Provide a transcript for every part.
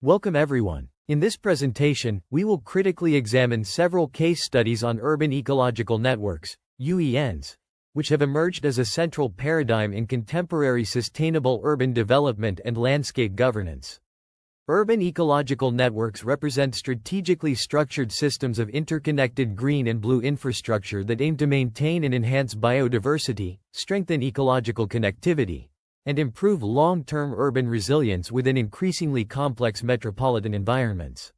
Welcome everyone. In this presentation, we will critically examine several case studies on urban ecological networks, UENs, which have emerged as a central paradigm in contemporary sustainable urban development and landscape governance. Urban ecological networks represent strategically structured systems of interconnected green and blue infrastructure that aim to maintain and enhance biodiversity, strengthen ecological connectivity, and improve long-term urban resilience within increasingly complex metropolitan environments.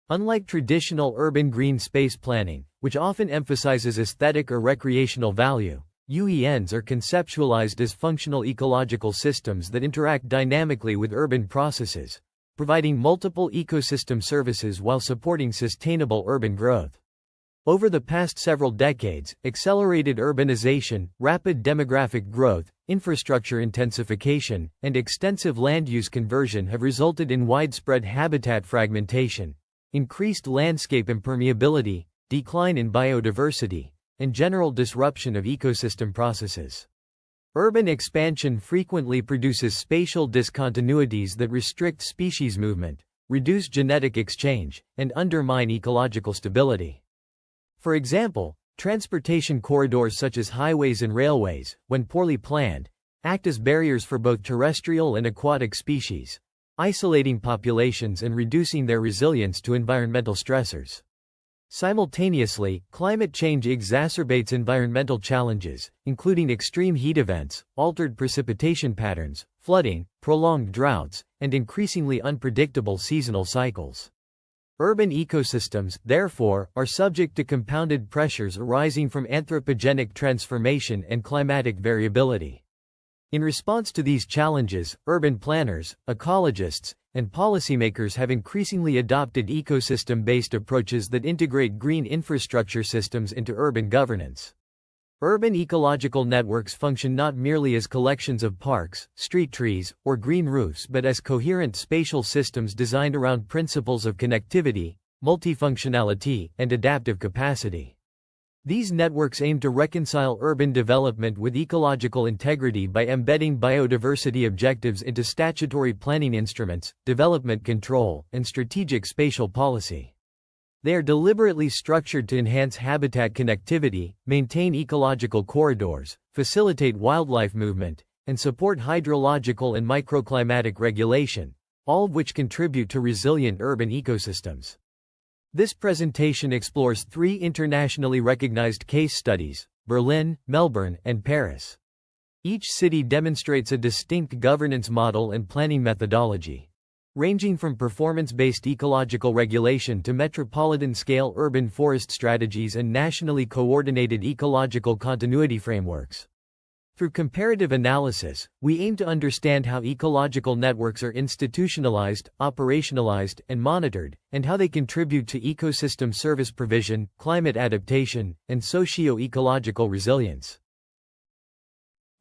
Unlike traditional urban green space planning, which often emphasizes aesthetic or recreational value, UENs are conceptualized as functional ecological systems that interact dynamically with urban processes, providing multiple ecosystem services while supporting sustainable urban growth. Over the past several decades, accelerated urbanization, rapid demographic growth, infrastructure intensification, and extensive land use conversion have resulted in widespread habitat fragmentation, increased landscape impermeability, decline in biodiversity, and general disruption of ecosystem processes. Urban expansion frequently produces spatial discontinuities that restrict species movement, reduce genetic exchange, and undermine ecological stability. For example, transportation corridors such as highways and railways, when poorly planned, act as barriers for both terrestrial and aquatic species, isolating populations and reducing their resilience to environmental stressors. Simultaneously, climate change exacerbates environmental challenges, including extreme heat events, altered precipitation patterns, flooding, prolonged droughts, and increasingly unpredictable seasonal cycles. Urban ecosystems, therefore, are subject to compounded pressures arising from anthropogenic transformation and climatic variability. In response to these challenges, urban planners, ecologists, and policymakers have increasingly adopted ecosystem-based approaches that integrate green infrastructure systems into urban governance. Urban ecological networks function not merely as collections of parks, street trees, or green roofs but as coherent spatial systems designed around principles of connectivity, multifunctionality, and adaptive capacity. These networks aim to reconcile urban development with ecological integrity by embedding biodiversity objectives into statutory planning instruments, development control, and strategic spatial policy. They are deliberately structured to enhance habitat connectivity, maintain ecological corridors, facilitate wildlife movement, and support hydrological and microclimatic regulation, all of which contribute to resilient urban ecosystems. This presentation explores three internationally recognized case studies: Berlin, Melbourne, and Paris. Each city demonstrates a distinct governance model and planning methodology, ranging from performance-based ecological regulation to metropolitan-scale urban forest strategies and nationally coordinated ecological continuity frameworks. Through comparative analysis, we aim to understand how ecological networks are institutionalized, operationalized, and monitored, and how they contribute to ecosystem service provision, climate adaptation, and socio-ecological resilience.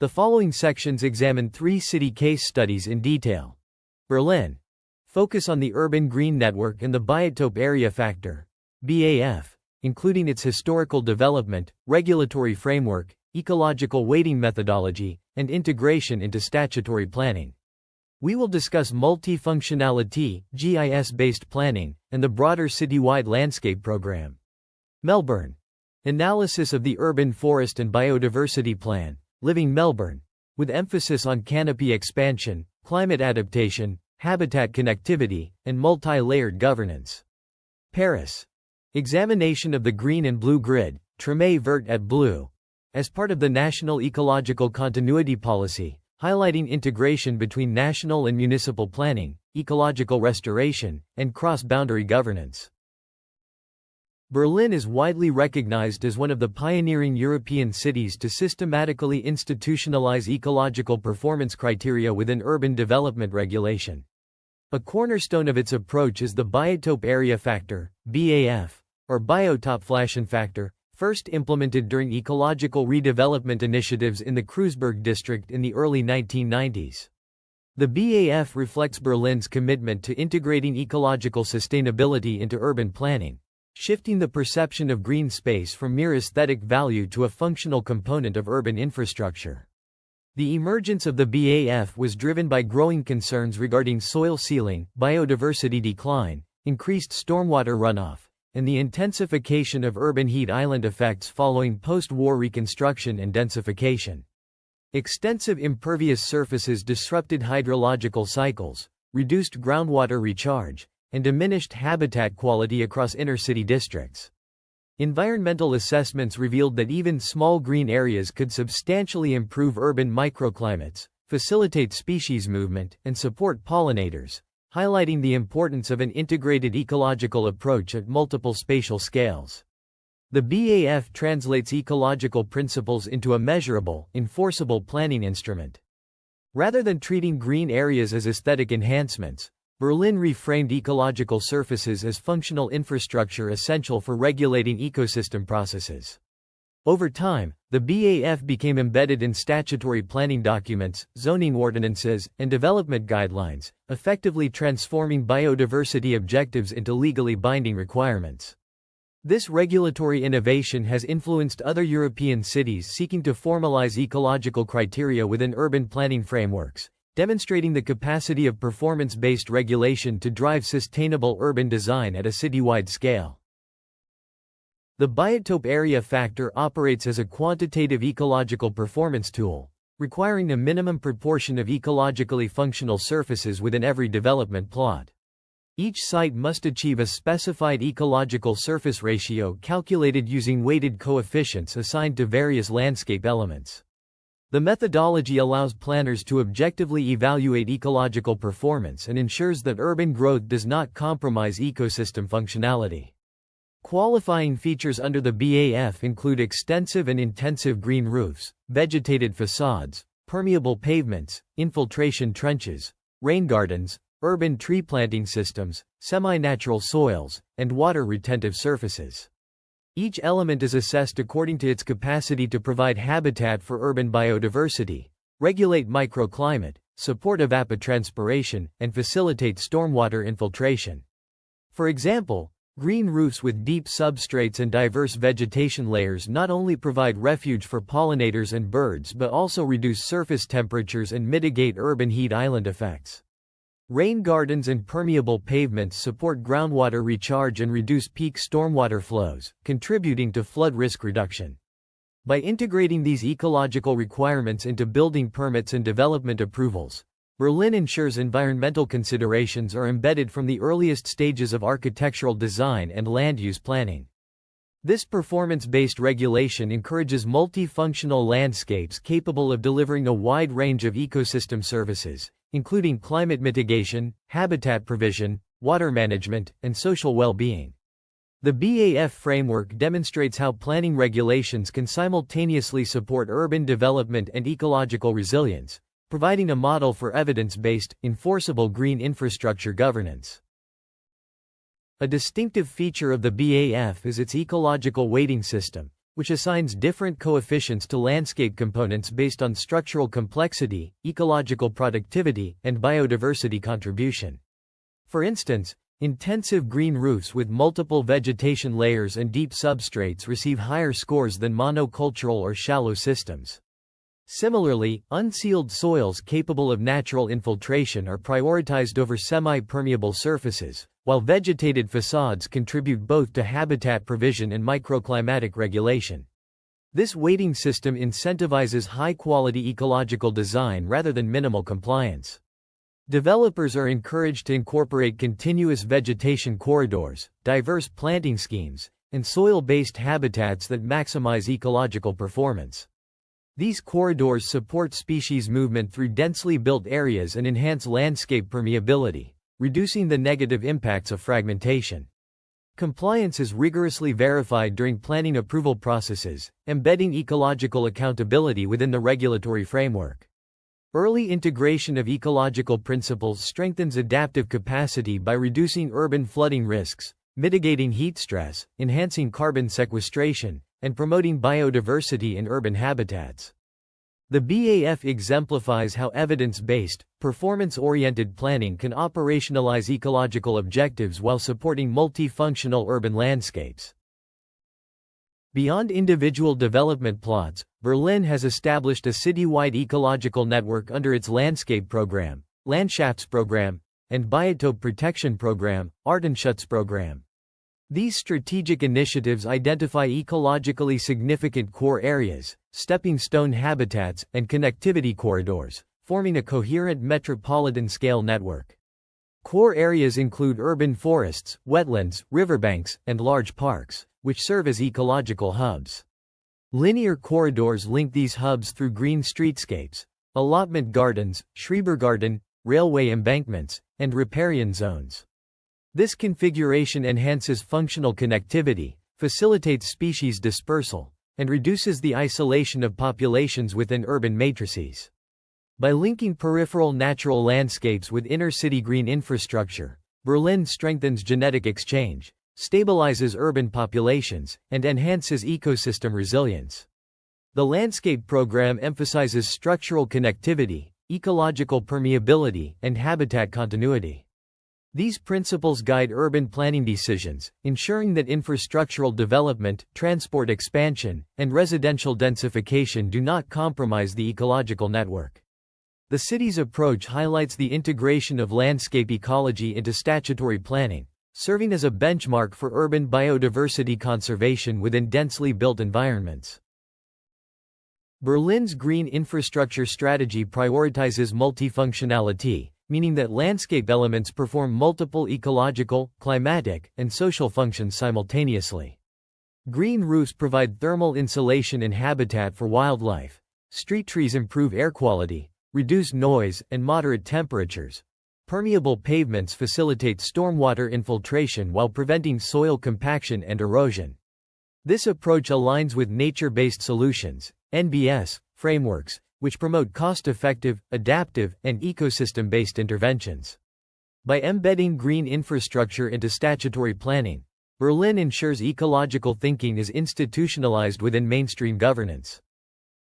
The following sections examine three city case studies in detail. Berlin. Focus on the urban green network and the biotope area factor, BAF, including its historical development, regulatory framework, ecological weighting methodology, and integration into statutory planning. We will discuss multifunctionality, GIS-based planning, and the broader citywide landscape program. Melbourne. Analysis of the urban forest and biodiversity plan, Living Melbourne, with emphasis on canopy expansion, climate adaptation, habitat connectivity, and multi-layered governance. Paris. Examination of the green and blue grid, Tramé vert et bleu, as part of the National Ecological Continuity Policy, highlighting integration between national and municipal planning, ecological restoration, and cross-boundary governance. Berlin is widely recognized as one of the pioneering European cities to systematically institutionalize ecological performance criteria within urban development regulation. A cornerstone of its approach is the Biotope Area Factor, BAF, or Biotopflächen Factor, first implemented during ecological redevelopment initiatives in the Kreuzberg district in the early 1990s. The BAF reflects Berlin's commitment to integrating ecological sustainability into urban planning, shifting the perception of green space from mere aesthetic value to a functional component of urban infrastructure. The emergence of the BAF was driven by growing concerns regarding soil sealing, biodiversity decline, increased stormwater runoff, and the intensification of urban heat island effects following post-war reconstruction and densification. Extensive impervious surfaces disrupted hydrological cycles, reduced groundwater recharge, and diminished habitat quality across inner-city districts. Environmental assessments revealed that even small green areas could substantially improve urban microclimates, facilitate species movement, and support pollinators, highlighting the importance of an integrated ecological approach at multiple spatial scales. The BAF translates ecological principles into a measurable, enforceable planning instrument. Rather than treating green areas as aesthetic enhancements, Berlin reframed ecological surfaces as functional infrastructure essential for regulating ecosystem processes. Over time, the BAF became embedded in statutory planning documents, zoning ordinances, and development guidelines, effectively transforming biodiversity objectives into legally binding requirements. This regulatory innovation has influenced other European cities seeking to formalize ecological criteria within urban planning frameworks, demonstrating the capacity of performance-based regulation to drive sustainable urban design at a citywide scale. The biotope area factor operates as a quantitative ecological performance tool, requiring a minimum proportion of ecologically functional surfaces within every development plot. Each site must achieve a specified ecological surface ratio calculated using weighted coefficients assigned to various landscape elements. The methodology allows planners to objectively evaluate ecological performance and ensures that urban growth does not compromise ecosystem functionality. Qualifying features under the BAF include extensive and intensive green roofs, vegetated facades, permeable pavements, infiltration trenches, rain gardens, urban tree planting systems, semi-natural soils, and water retentive surfaces. Each element is assessed according to its capacity to provide habitat for urban biodiversity, regulate microclimate, support evapotranspiration, and facilitate stormwater infiltration. For example, green roofs with deep substrates and diverse vegetation layers not only provide refuge for pollinators and birds but also reduce surface temperatures and mitigate urban heat island effects. Rain gardens and permeable pavements support groundwater recharge and reduce peak stormwater flows, contributing to flood risk reduction. By integrating these ecological requirements into building permits and development approvals, Berlin ensures environmental considerations are embedded from the earliest stages of architectural design and land use planning. This performance-based regulation encourages multifunctional landscapes capable of delivering a wide range of ecosystem services, including climate mitigation, habitat provision, water management, and social well-being. The BAF framework demonstrates how planning regulations can simultaneously support urban development and ecological resilience, providing a model for evidence-based, enforceable green infrastructure governance. A distinctive feature of the BAF is its ecological weighting system, which assigns different coefficients to landscape components based on structural complexity, ecological productivity, and biodiversity contribution. For instance, intensive green roofs with multiple vegetation layers and deep substrates receive higher scores than monocultural or shallow systems. Similarly, unsealed soils capable of natural infiltration are prioritized over semi-permeable surfaces, while vegetated facades contribute both to habitat provision and microclimatic regulation. This weighting system incentivizes high-quality ecological design rather than minimal compliance. Developers are encouraged to incorporate continuous vegetation corridors, diverse planting schemes, and soil-based habitats that maximize ecological performance. These corridors support species movement through densely built areas and enhance landscape permeability, reducing the negative impacts of fragmentation. Compliance is rigorously verified during planning approval processes, embedding ecological accountability within the regulatory framework. Early integration of ecological principles strengthens adaptive capacity by reducing urban flooding risks, mitigating heat stress, enhancing carbon sequestration, and promoting biodiversity in urban habitats. The BAF exemplifies how evidence-based, performance-oriented planning can operationalize ecological objectives while supporting multifunctional urban landscapes. Beyond individual development plots, Berlin has established a citywide ecological network under its Landscape Program, Landschaftsprogramm, and Biotope Protection Program, Artenschutzprogramm. These strategic initiatives identify ecologically significant core areas, stepping stone habitats, and connectivity corridors, forming a coherent metropolitan-scale network. Core areas include urban forests, wetlands, riverbanks, and large parks, which serve as ecological hubs. Linear corridors link these hubs through green streetscapes, allotment gardens, Schrebergarten, railway embankments, and riparian zones. This configuration enhances functional connectivity, facilitates species dispersal, and reduces the isolation of populations within urban matrices. By linking peripheral natural landscapes with inner-city green infrastructure, Berlin strengthens genetic exchange, stabilizes urban populations, and enhances ecosystem resilience. The Landscape Program emphasizes structural connectivity, ecological permeability, and habitat continuity. These principles guide urban planning decisions, ensuring that infrastructural development, transport expansion, and residential densification do not compromise the ecological network. The city's approach highlights the integration of landscape ecology into statutory planning, serving as a benchmark for urban biodiversity conservation within densely built environments. Berlin's green infrastructure strategy prioritizes multifunctionality, meaning that landscape elements perform multiple ecological, climatic, and social functions simultaneously. Green roofs provide thermal insulation and habitat for wildlife. Street trees improve air quality, reduce noise, and moderate temperatures. Permeable pavements facilitate stormwater infiltration while preventing soil compaction and erosion. This approach aligns with nature-based solutions, NBS, frameworks, which promote cost-effective, adaptive, and ecosystem-based interventions. By embedding green infrastructure into statutory planning, Berlin ensures ecological thinking is institutionalized within mainstream governance.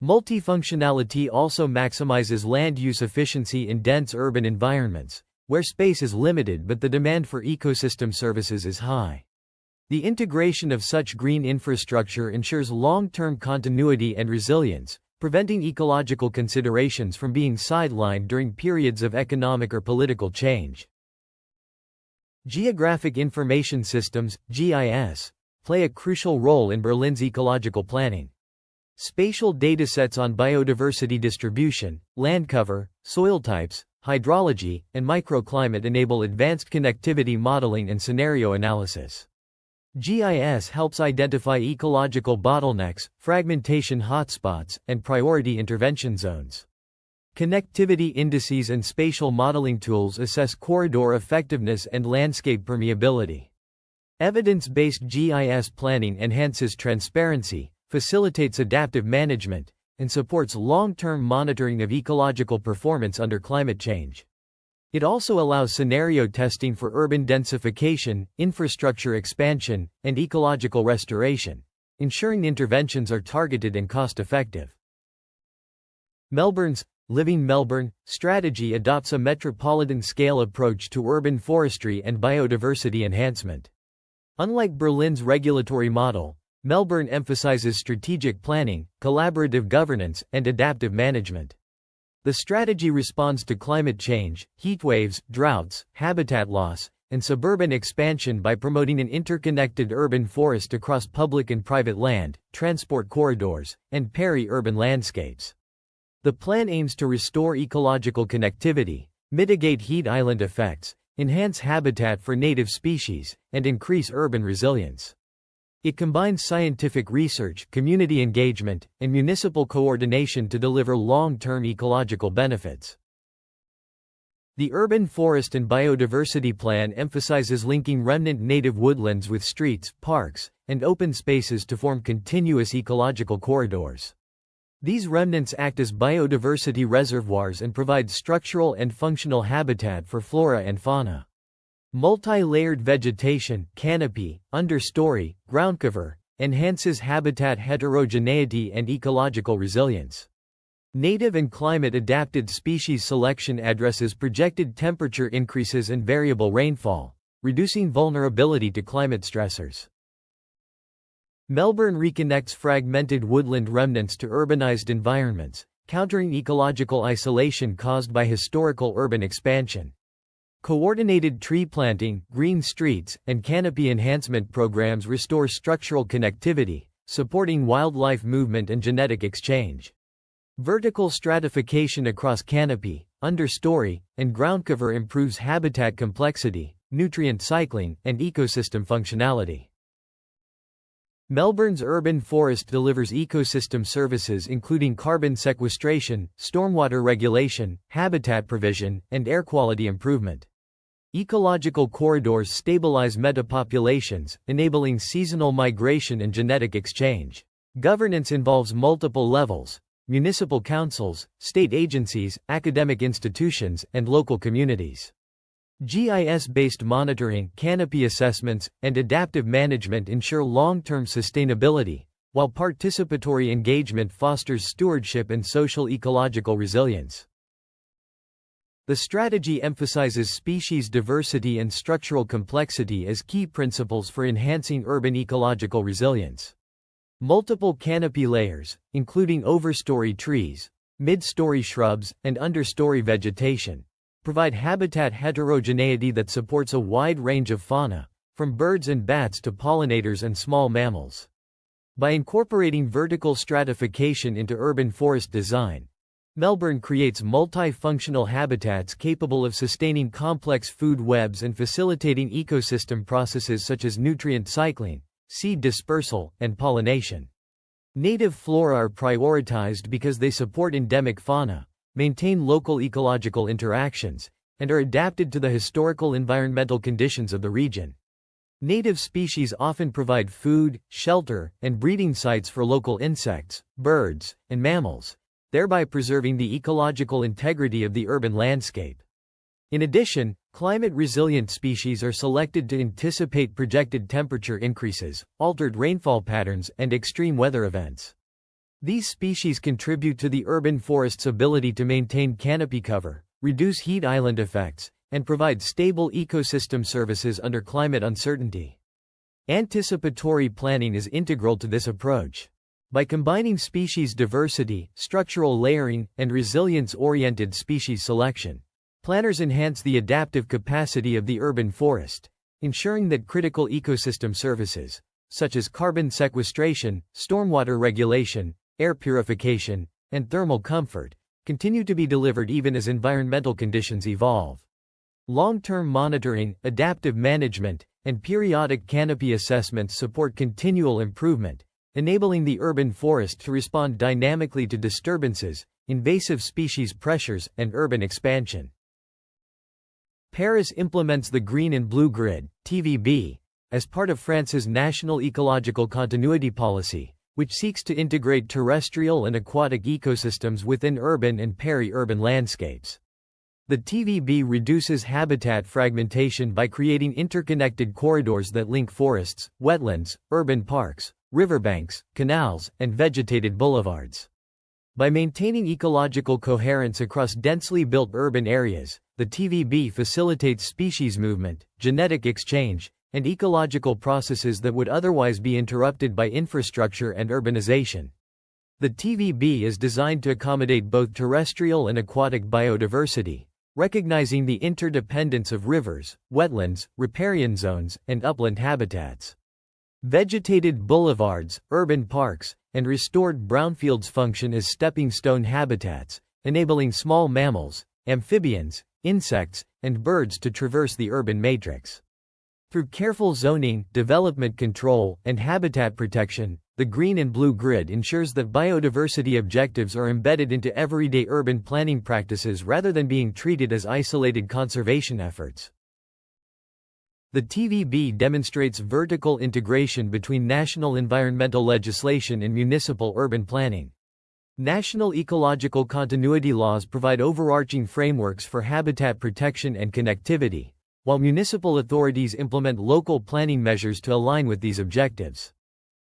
Multifunctionality also maximizes land use efficiency in dense urban environments, where space is limited but the demand for ecosystem services is high. The integration of such green infrastructure ensures long-term continuity and resilience, preventing ecological considerations from being sidelined during periods of economic or political change. Geographic Information Systems, GIS, play a crucial role in Berlin's ecological planning. Spatial datasets on biodiversity distribution, land cover, soil types, hydrology, and microclimate enable advanced connectivity modeling and scenario analysis. GIS helps identify ecological bottlenecks, fragmentation hotspots, and priority intervention zones. Connectivity indices and spatial modeling tools assess corridor effectiveness and landscape permeability. Evidence-based GIS planning enhances transparency, facilitates adaptive management, and supports long-term monitoring of ecological performance under climate change. It also allows scenario testing for urban densification, infrastructure expansion, and ecological restoration, ensuring interventions are targeted and cost-effective. Melbourne's Living Melbourne strategy adopts a metropolitan-scale approach to urban forestry and biodiversity enhancement. Unlike Berlin's regulatory model, Melbourne emphasizes strategic planning, collaborative governance, and adaptive management. The strategy responds to climate change, heatwaves, droughts, habitat loss, and suburban expansion by promoting an interconnected urban forest across public and private land, transport corridors, and peri-urban landscapes. The plan aims to restore ecological connectivity, mitigate heat island effects, enhance habitat for native species, and increase urban resilience. It combines scientific research, community engagement, and municipal coordination to deliver long-term ecological benefits. The Urban Forest and Biodiversity Plan emphasizes linking remnant native woodlands with streets, parks, and open spaces to form continuous ecological corridors. These remnants act as biodiversity reservoirs and provide structural and functional habitat for flora and fauna. Multi-layered vegetation, canopy, understory, groundcover, enhances habitat heterogeneity and ecological resilience. Native and climate-adapted species selection addresses projected temperature increases and variable rainfall, reducing vulnerability to climate stressors. Melbourne reconnects fragmented woodland remnants to urbanized environments, countering ecological isolation caused by historical urban expansion. Coordinated tree planting, green streets, and canopy enhancement programs restore structural connectivity, supporting wildlife movement and genetic exchange. Vertical stratification across canopy, understory, and ground cover improves habitat complexity, nutrient cycling, and ecosystem functionality. Melbourne's urban forest delivers ecosystem services including carbon sequestration, stormwater regulation, habitat provision, and air quality improvement. Ecological corridors stabilize metapopulations, enabling seasonal migration and genetic exchange. Governance involves multiple levels: municipal councils, state agencies, academic institutions, and local communities. GIS-based monitoring, canopy assessments, and adaptive management ensure long-term sustainability, while participatory engagement fosters stewardship and social ecological resilience. The strategy emphasizes species diversity and structural complexity as key principles for enhancing urban ecological resilience. Multiple canopy layers, including overstory trees, mid-story shrubs, and understory vegetation, provide habitat heterogeneity that supports a wide range of fauna, from birds and bats to pollinators and small mammals. By incorporating vertical stratification into urban forest design, Melbourne creates multifunctional habitats capable of sustaining complex food webs and facilitating ecosystem processes such as nutrient cycling, seed dispersal, and pollination. Native flora are prioritized because they support endemic fauna, maintain local ecological interactions, and are adapted to the historical environmental conditions of the region. Native species often provide food, shelter, and breeding sites for local insects, birds, and mammals, thereby preserving the ecological integrity of the urban landscape. In addition, climate-resilient species are selected to anticipate projected temperature increases, altered rainfall patterns, and extreme weather events. These species contribute to the urban forest's ability to maintain canopy cover, reduce heat island effects, and provide stable ecosystem services under climate uncertainty. Anticipatory planning is integral to this approach. By combining species diversity, structural layering, and resilience-oriented species selection, planners enhance the adaptive capacity of the urban forest, ensuring that critical ecosystem services, such as carbon sequestration, stormwater regulation, air purification, and thermal comfort, continue to be delivered even as environmental conditions evolve. Long-term monitoring, adaptive management, and periodic canopy assessments support continual improvement, enabling the urban forest to respond dynamically to disturbances, invasive species pressures, and urban expansion. Paris implements the Green and Blue Grid, TVB, as part of France's national ecological continuity policy, which seeks to integrate terrestrial and aquatic ecosystems within urban and peri-urban landscapes. The TVB reduces habitat fragmentation by creating interconnected corridors that link forests, wetlands, urban parks, riverbanks, canals, and vegetated boulevards. By maintaining ecological coherence across densely built urban areas, the TVB facilitates species movement, genetic exchange, and ecological processes that would otherwise be interrupted by infrastructure and urbanization. The TVB is designed to accommodate both terrestrial and aquatic biodiversity, recognizing the interdependence of rivers, wetlands, riparian zones, and upland habitats. Vegetated boulevards, urban parks, and restored brownfields function as stepping stone habitats, enabling small mammals, amphibians, insects, and birds to traverse the urban matrix. Through careful zoning, development control, and habitat protection, the Green and Blue Grid ensures that biodiversity objectives are embedded into everyday urban planning practices rather than being treated as isolated conservation efforts. The TVB demonstrates vertical integration between national environmental legislation and municipal urban planning. National ecological continuity laws provide overarching frameworks for habitat protection and connectivity, while municipal authorities implement local planning measures to align with these objectives.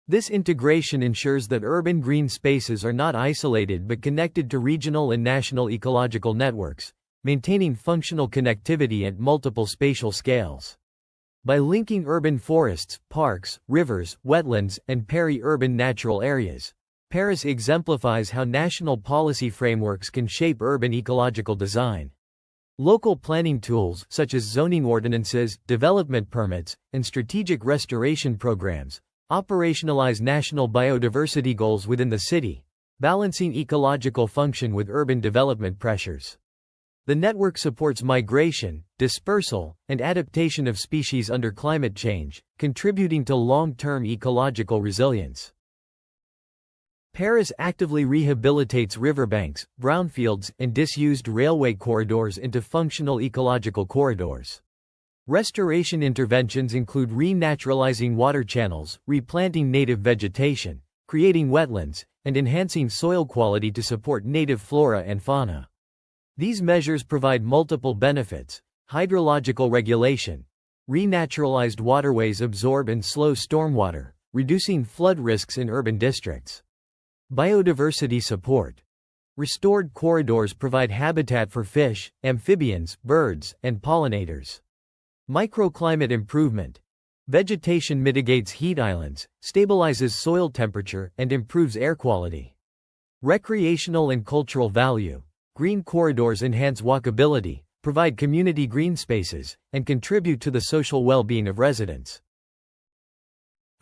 This integration ensures that urban green spaces are not isolated but connected to regional and national ecological networks, maintaining functional connectivity at multiple spatial scales. By linking urban forests, parks, rivers, wetlands, and peri-urban natural areas, Paris exemplifies how national policy frameworks can shape urban ecological design. Local planning tools, such as zoning ordinances, development permits, and strategic restoration programs, operationalize national biodiversity goals within the city, balancing ecological function with urban development pressures. The network supports migration, dispersal, and adaptation of species under climate change, contributing to long-term ecological resilience. Paris actively rehabilitates riverbanks, brownfields, and disused railway corridors into functional ecological corridors. Restoration interventions include renaturalizing water channels, replanting native vegetation, creating wetlands, and enhancing soil quality to support native flora and fauna. These measures provide multiple benefits: hydrological regulation. Renaturalized waterways absorb and slow stormwater, reducing flood risks in urban districts. Biodiversity support. Restored corridors provide habitat for fish, amphibians, birds, and pollinators. Microclimate improvement. Vegetation mitigates heat islands, stabilizes soil temperature, and improves air quality. Recreational and cultural value. Green corridors enhance walkability, provide community green spaces, and contribute to the social well-being of residents.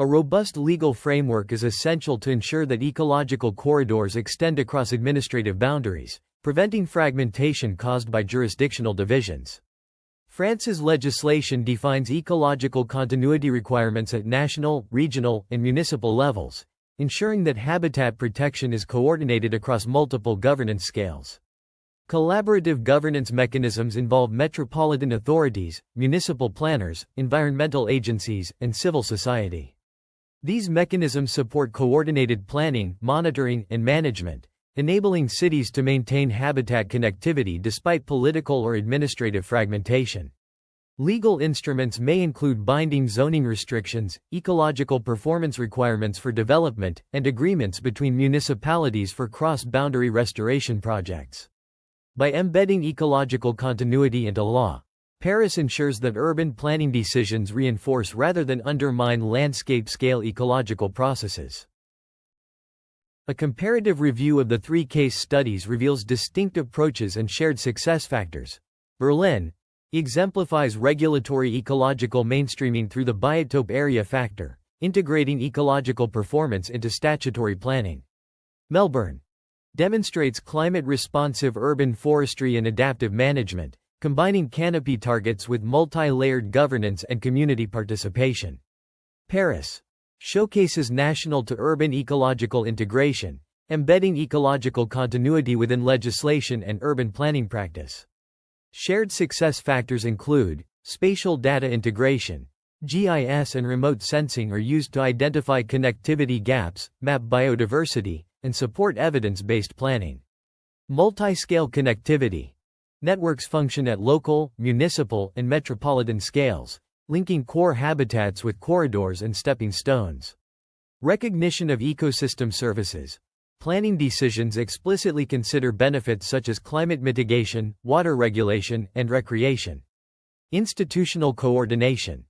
A robust legal framework is essential to ensure that ecological corridors extend across administrative boundaries, preventing fragmentation caused by jurisdictional divisions. France's legislation defines ecological continuity requirements at national, regional, and municipal levels, ensuring that habitat protection is coordinated across multiple governance scales. Collaborative governance mechanisms involve metropolitan authorities, municipal planners, environmental agencies, and civil society. These mechanisms support coordinated planning, monitoring, and management, enabling cities to maintain habitat connectivity despite political or administrative fragmentation. Legal instruments may include binding zoning restrictions, ecological performance requirements for development, and agreements between municipalities for cross-boundary restoration projects. By embedding ecological continuity into law, Paris ensures that urban planning decisions reinforce rather than undermine landscape-scale ecological processes. A comparative review of the 3 case studies reveals distinct approaches and shared success factors. Berlin exemplifies regulatory ecological mainstreaming through the biotope area factor, integrating ecological performance into statutory planning. Melbourne demonstrates climate-responsive urban forestry and adaptive management, combining canopy targets with multi-layered governance and community participation. Paris showcases national to urban ecological integration, embedding ecological continuity within legislation and urban planning practice. Shared success factors include spatial data integration. GIS and remote sensing are used to identify connectivity gaps, map biodiversity, and support evidence-based planning. Multi-scale connectivity. Networks function at local, municipal, and metropolitan scales, linking core habitats with corridors and stepping stones. Recognition of ecosystem services. Planning decisions explicitly consider benefits such as climate mitigation, water regulation, and recreation. Institutional coordination.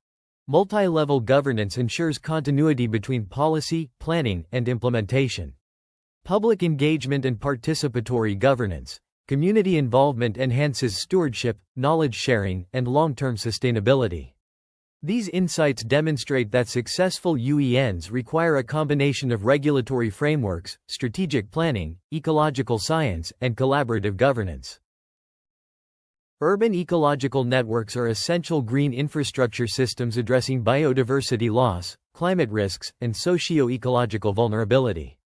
Multi-level governance ensures continuity between policy, planning, and implementation. Public engagement and participatory governance. Community involvement enhances stewardship, knowledge sharing, and long-term sustainability. These insights demonstrate that successful UENs require a combination of regulatory frameworks, strategic planning, ecological science, and collaborative governance. Urban ecological networks are essential green infrastructure systems addressing biodiversity loss, climate risks, and socio-ecological vulnerability.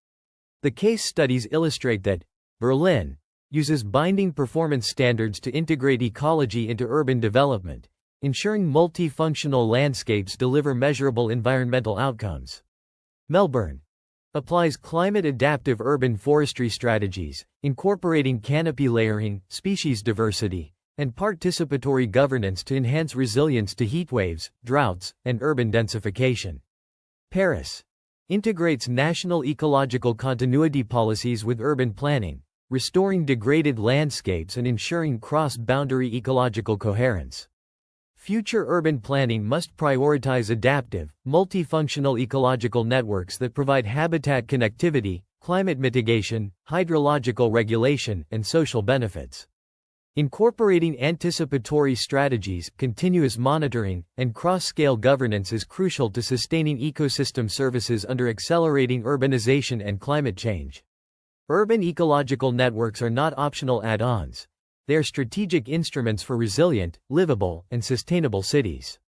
The case studies illustrate that Berlin uses binding performance standards to integrate ecology into urban development, ensuring multifunctional landscapes deliver measurable environmental outcomes. Melbourne applies climate-adaptive urban forestry strategies, incorporating canopy layering, species diversity, and participatory governance to enhance resilience to heatwaves, droughts, and urban densification. Paris integrates national ecological continuity policies with urban planning, restoring degraded landscapes and ensuring cross-boundary ecological coherence. Future urban planning must prioritize adaptive, multifunctional ecological networks that provide habitat connectivity, climate mitigation, hydrological regulation, and social benefits. Incorporating anticipatory strategies, continuous monitoring, and cross-scale governance is crucial to sustaining ecosystem services under accelerating urbanization and climate change. Urban ecological networks are not optional add-ons. They are strategic instruments for resilient, livable, and sustainable cities.